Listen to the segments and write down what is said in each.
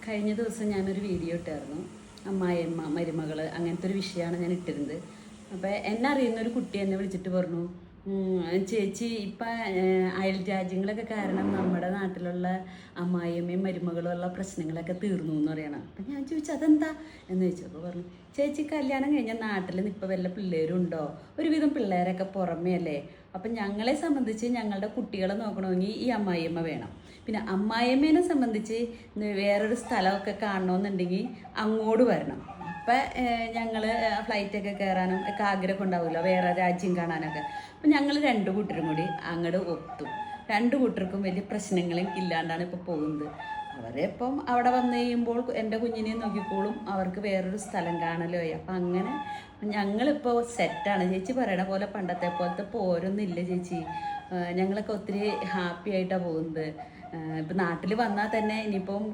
കഴിഞ്ഞ ദിവസം ഞാനൊരു വീഡിയോ ഇട്ടായിരുന്നു. അമ്മായിയമ്മ മരുമകൾ അങ്ങനത്തെ ഒരു വിഷയമാണ് ഞാൻ ഇട്ടിരുന്നത്. അപ്പോൾ എന്നെ അറിയുന്ന ഒരു കുട്ടി എന്നെ വിളിച്ചിട്ട് പറഞ്ഞു, ചേച്ചി ഇപ്പം അയൽ രാജ്യങ്ങളൊക്കെ കാരണം നമ്മുടെ നാട്ടിലുള്ള അമ്മായിയമ്മയും മരുമകളും ഉള്ള പ്രശ്നങ്ങളൊക്കെ തീർന്നു എന്ന് പറയണം. അപ്പം ഞാൻ ചോദിച്ചു അതെന്താ എന്ന് ചോദിച്ചപ്പോൾ പറഞ്ഞു, ചേച്ചി കല്യാണം കഴിഞ്ഞാൽ നാട്ടിൽ ഇപ്പോൾ വല്ല പിള്ളേരും ഉണ്ടോ? ഒരുവിധം പിള്ളേരൊക്കെ പുറമേ അല്ലേ. അപ്പം ഞങ്ങളെ സംബന്ധിച്ച് ഞങ്ങളുടെ കുട്ടികളെ നോക്കണമെങ്കിൽ ഈ അമ്മായിയമ്മ വേണം. പിന്നെ അമ്മായിയമ്മേനെ സംബന്ധിച്ച് വേറൊരു സ്ഥലമൊക്കെ കാണണമെന്നുണ്ടെങ്കിൽ അങ്ങോട്ട് വരണം. അപ്പം ഞങ്ങൾ ഫ്ലൈറ്റൊക്കെ കയറാനും ഒക്കെ ആഗ്രഹം ഉണ്ടാവുമല്ലോ, വേറെ രാജ്യം കാണാനൊക്കെ. അപ്പം ഞങ്ങൾ രണ്ട് കൂട്ടരും കൂടി അങ്ങോട്ട് ഒത്തു. രണ്ട് കൂട്ടർക്കും വലിയ പ്രശ്നങ്ങളും ഇല്ലാണ്ടാണ് ഇപ്പോൾ പോകുന്നത്. അവരെ ഇപ്പം അവിടെ വന്നു കഴിയുമ്പോൾ എൻ്റെ കുഞ്ഞിനെ നോക്കിക്കോളും, അവർക്ക് വേറൊരു സ്ഥലം കാണലോ ആയി. അപ്പം അങ്ങനെ ഞങ്ങളിപ്പോൾ സെറ്റാണ്. ചേച്ചി പറയണ പോലെ പണ്ടത്തെ പോലത്തെ പോരൊന്നുമില്ല ചേച്ചി. ഞങ്ങളൊക്കെ ഒത്തിരി ഹാപ്പി ആയിട്ടാണ് പോകുന്നത്. ഇപ്പം നാട്ടിൽ വന്നാൽ തന്നെ ഇനിയിപ്പം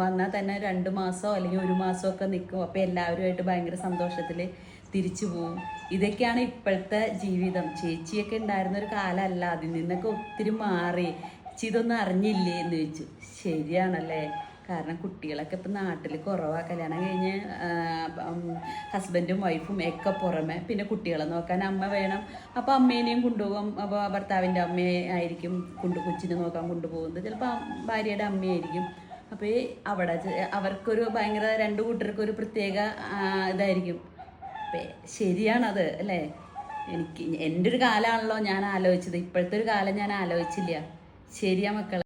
വന്നാൽ തന്നെ 2 മാസമോ അല്ലെങ്കിൽ 1 മാസമൊക്കെ നിൽക്കും. അപ്പോൾ എല്ലാവരുമായിട്ട് ഭയങ്കര സന്തോഷത്തിൽ തിരിച്ചു പോവും. ഇതൊക്കെയാണ് ഇപ്പോഴത്തെ ജീവിതം. ചേച്ചിയൊക്കെ ഉണ്ടായിരുന്ന ഒരു കാലമല്ല, അതിൽ നിന്നൊക്കെ ഒത്തിരി മാറി. ചേച്ചി ഇതൊന്നും അറിഞ്ഞില്ലേ എന്ന് ചോദിച്ചു. ശരിയാണല്ലേ, കാരണം കുട്ടികളൊക്കെ ഇപ്പം നാട്ടിൽ കുറവാണ്. കല്യാണം കഴിഞ്ഞ് ഹസ്ബൻഡും വൈഫും ഒക്കെ പുറമെ, പിന്നെ കുട്ടികളെ നോക്കാൻ അമ്മ വേണം. അപ്പോൾ അമ്മേനെയും കൊണ്ടുപോകും. അപ്പോൾ ഭർത്താവിൻ്റെ അമ്മയായിരിക്കും കൊച്ചിനെ നോക്കാൻ കൊണ്ടുപോകുന്നത്, ചിലപ്പോൾ ഭാര്യയുടെ അമ്മയായിരിക്കും. അപ്പോൾ അവിടെ അവർക്കൊരു ഭയങ്കര രണ്ട് കൂട്ടർക്കൊരു പ്രത്യേക ഇതായിരിക്കും. ശരിയാണത് അല്ലേ. എൻ്റെ ഒരു കാലമാണല്ലോ ഞാൻ ആലോചിച്ചത്, ഇപ്പോഴത്തെ ഒരു കാലം ഞാൻ ആലോചിച്ചില്ല. ശരിയാ മക്കളെ.